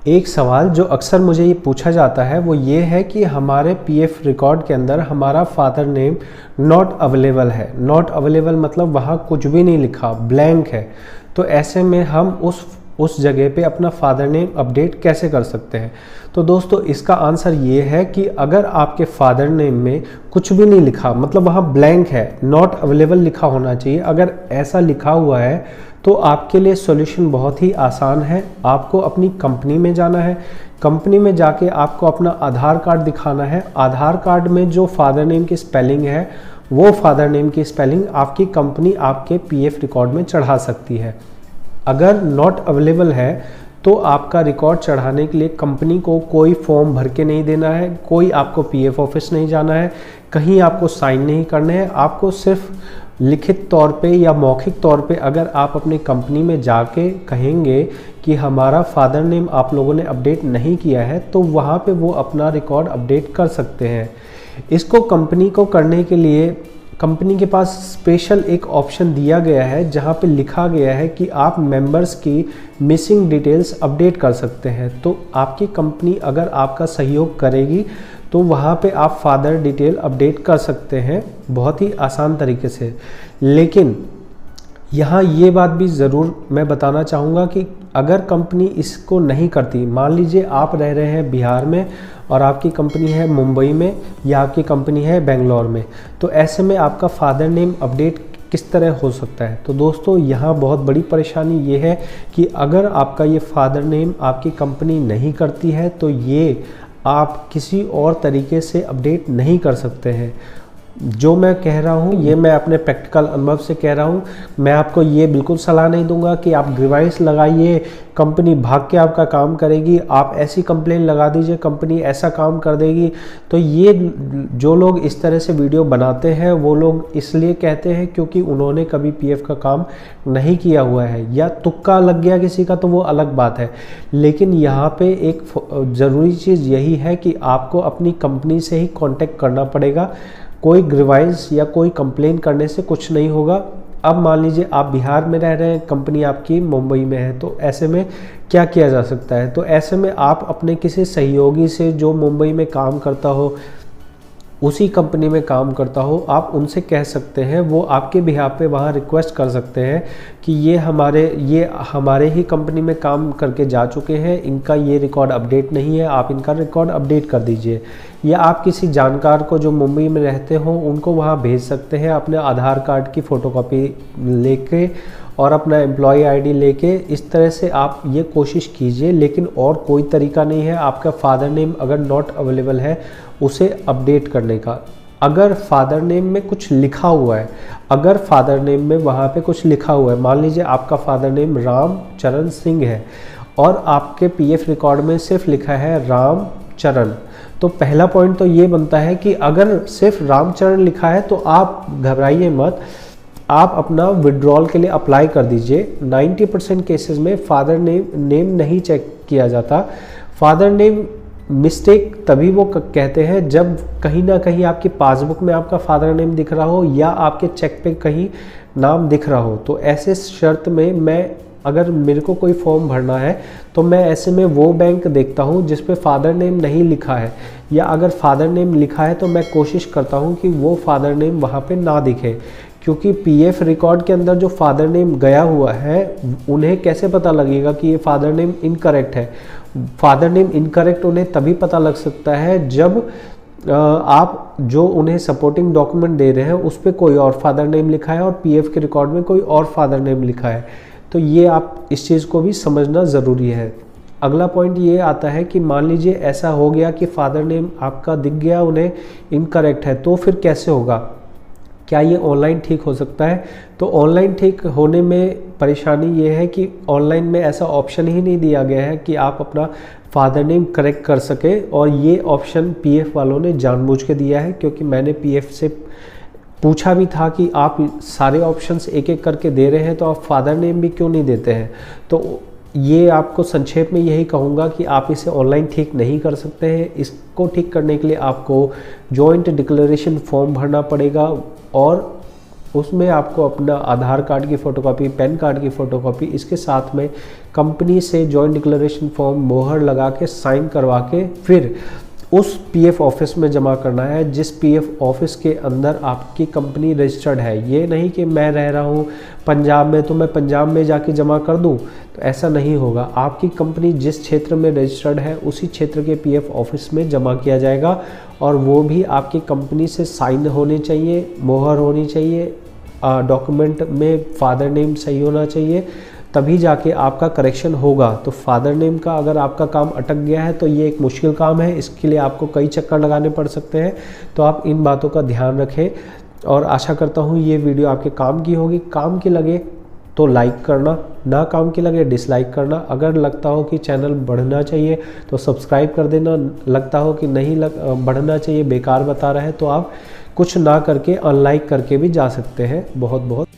एक सवाल जो अक्सर मुझे ये पूछा जाता है वो ये है कि हमारे पीएफ रिकॉर्ड के अंदर हमारा फादर नेम नॉट अवेलेबल है। नॉट अवेलेबल मतलब वहाँ कुछ भी नहीं लिखा, ब्लैंक है। तो ऐसे में हम उस जगह पे अपना फादर नेम अपडेट कैसे कर सकते हैं? तो दोस्तों इसका आंसर ये है कि अगर आपके फादर नेम में कुछ भी नहीं लिखा, मतलब वहाँ ब्लैंक है, नॉट अवेलेबल लिखा होना चाहिए, अगर ऐसा लिखा हुआ है तो आपके लिए सॉल्यूशन बहुत ही आसान है। आपको अपनी कंपनी में जाना है, कंपनी में जाके आपको अपना आधार कार्ड दिखाना है। आधार कार्ड में जो फादर नेम की स्पेलिंग है वो फादर नेम की स्पेलिंग आपकी कंपनी आपके पीएफ रिकॉर्ड में चढ़ा सकती है। अगर नॉट अवेलेबल है तो आपका रिकॉर्ड चढ़ाने के लिए कंपनी को कोई फॉर्म भर के नहीं देना है, कोई आपको पीएफ ऑफिस नहीं जाना है, कहीं आपको साइन नहीं करने हैं। आपको सिर्फ लिखित तौर पे या मौखिक तौर पे अगर आप अपनी कंपनी में जाके कहेंगे कि हमारा फादर नेम आप लोगों ने अपडेट नहीं किया है, तो वहाँ पे वो अपना रिकॉर्ड अपडेट कर सकते हैं। इसको कंपनी को करने के लिए कंपनी के पास स्पेशल एक ऑप्शन दिया गया है जहाँ पे लिखा गया है कि आप मेंबर्स की मिसिंग डिटेल्स अपडेट कर सकते हैं। तो आपकी कंपनी अगर आपका सहयोग करेगी तो वहाँ पे आप फादर डिटेल अपडेट कर सकते हैं बहुत ही आसान तरीके से। लेकिन यहाँ ये बात भी ज़रूर मैं बताना चाहूँगा कि अगर कंपनी इसको नहीं करती, मान लीजिए आप रह रहे हैं बिहार में और आपकी कंपनी है मुंबई में या आपकी कंपनी है बेंगलोर में, तो ऐसे में आपका फादर नेम अपडेट किस तरह हो सकता है? तो दोस्तों यहाँ बहुत बड़ी परेशानी ये है कि अगर आपका ये फादर नेम आपकी कंपनी नहीं करती है तो ये आप किसी और तरीके से अपडेट नहीं कर सकते हैं। जो मैं कह रहा हूँ ये मैं अपने प्रैक्टिकल अनुभव से कह रहा हूँ। मैं आपको ये बिल्कुल सलाह नहीं दूंगा कि आप ग्रीवाइस लगाइए, कंपनी भाग के आपका काम करेगी, आप ऐसी कंप्लेन लगा दीजिए कंपनी ऐसा काम कर देगी। तो ये जो लोग इस तरह से वीडियो बनाते हैं वो लोग इसलिए कहते हैं क्योंकि उन्होंने कभी पीएफ का काम नहीं किया हुआ है, या तुक्का लग गया किसी का तो वो अलग बात है। लेकिन यहाँ पे एक ज़रूरी चीज़ यही है कि आपको अपनी कंपनी से ही कॉन्टेक्ट करना पड़ेगा। कोई ग्रीवाइस या कोई कंप्लेन करने से कुछ नहीं होगा। अब मान लीजिए आप बिहार में रह रहे हैं, कंपनी आपकी मुंबई में है, तो ऐसे में क्या किया जा सकता है? तो ऐसे में आप अपने किसी सहयोगी से जो मुंबई में काम करता हो, उसी कंपनी में काम करता हो, आप उनसे कह सकते हैं, वो आपके बिहाफ पे वहाँ रिक्वेस्ट कर सकते हैं कि ये हमारे ही कंपनी में काम करके जा चुके हैं, इनका ये रिकॉर्ड अपडेट नहीं है, आप इनका रिकॉर्ड अपडेट कर दीजिए। या आप किसी जानकार को जो मुंबई में रहते हो उनको वहाँ भेज सकते हैं अपने आधार कार्ड की फ़ोटोकॉपी लेके और अपना एम्प्लॉय आईडी लेके। इस तरह से आप ये कोशिश कीजिए, लेकिन और कोई तरीका नहीं है आपका फादर नेम अगर नॉट अवेलेबल है उसे अपडेट करने का। अगर फादर नेम में कुछ लिखा हुआ है, अगर फादर नेम में वहाँ पे कुछ लिखा हुआ है, मान लीजिए आपका फादर नेम राम चरण सिंह है और आपके पीएफ रिकॉर्ड में सिर्फ लिखा है राम चरण, तो पहला पॉइंट तो ये बनता है कि अगर सिर्फ रामचरण लिखा है तो आप घबराइए मत, आप अपना विड्रॉल के लिए अप्लाई कर दीजिए। 90% केसेस में फादर नेम नहीं चेक किया जाता। फादर नेम मिस्टेक तभी वो कहते हैं जब कहीं ना कहीं आपकी पासबुक में आपका फादर नेम दिख रहा हो या आपके चेक पे कहीं नाम दिख रहा हो। तो ऐसे शर्त में अगर मेरे को कोई फॉर्म भरना है तो मैं ऐसे में वो बैंक देखता हूँ जिस पे फादर नेम नहीं लिखा है, या अगर फादर नेम लिखा है तो मैं कोशिश करता हूँ कि वो फादर नेम वहाँ पे ना दिखे, क्योंकि पीएफ रिकॉर्ड के अंदर जो फादर नेम गया हुआ है उन्हें कैसे पता लगेगा कि ये फादर नेम इनकरेक्ट है? फादर नेम इनकरेक्ट उन्हें तभी पता लग सकता है जब आप जो उन्हें सपोर्टिंग डॉक्यूमेंट दे रहे हैं उस पर कोई और फादर नेम लिखा है और पीएफ के रिकॉर्ड में कोई और फादर नेम लिखा है। तो ये आप इस चीज़ को भी समझना ज़रूरी है। अगला पॉइंट ये आता है कि मान लीजिए ऐसा हो गया कि फादर नेम आपका दिख गया उन्हें इनकरेक्ट है, तो फिर कैसे होगा? क्या ये ऑनलाइन ठीक हो सकता है? तो ऑनलाइन ठीक होने में परेशानी ये है कि ऑनलाइन में ऐसा ऑप्शन ही नहीं दिया गया है कि आप अपना फादर नेम करेक्ट कर सके, और ये ऑप्शन पीएफ वालों ने जानबूझ के दिया है, क्योंकि मैंने पीएफ से पूछा भी था कि आप सारे ऑप्शंस एक एक करके दे रहे हैं तो आप फादर नेम भी क्यों नहीं देते हैं। तो ये आपको संक्षेप में यही कहूँगा कि आप इसे ऑनलाइन ठीक नहीं कर सकते हैं। इसको ठीक करने के लिए आपको जॉइंट डिक्लेरेशन फॉर्म भरना पड़ेगा और उसमें आपको अपना आधार कार्ड की फ़ोटोकॉपी, पैन कार्ड की फ़ोटोकॉपी, इसके साथ में कंपनी से जॉइंट डिक्लेरेशन फॉर्म मोहर लगा के साइन करवा के फिर उस पीएफ ऑफिस में जमा करना है जिस पीएफ ऑफिस के अंदर आपकी कंपनी रजिस्टर्ड है। ये नहीं कि मैं रह रहा हूँ पंजाब में तो मैं पंजाब में जाके जमा कर दूँ, तो ऐसा नहीं होगा। आपकी कंपनी जिस क्षेत्र में रजिस्टर्ड है उसी क्षेत्र के पीएफ ऑफिस में जमा किया जाएगा और वो भी आपकी कंपनी से साइन होने चाहिए, मोहर होनी चाहिए, डॉक्यूमेंट में फादर नेम सही होना चाहिए, तभी जाके आपका करेक्शन होगा। तो फादर नेम का अगर आपका काम अटक गया है तो ये एक मुश्किल काम है, इसके लिए आपको कई चक्कर लगाने पड़ सकते हैं। तो आप इन बातों का ध्यान रखें और आशा करता हूँ ये वीडियो आपके काम की होगी। काम की लगे तो लाइक करना, ना काम की लगे डिसलाइक करना। अगर लगता हो कि चैनल बढ़ना चाहिए तो सब्सक्राइब कर देना, लगता हो कि नहीं बढ़ना चाहिए, बेकार बता रहा है, तो आप कुछ ना करके अनलाइक करके भी जा सकते हैं। बहुत बहुत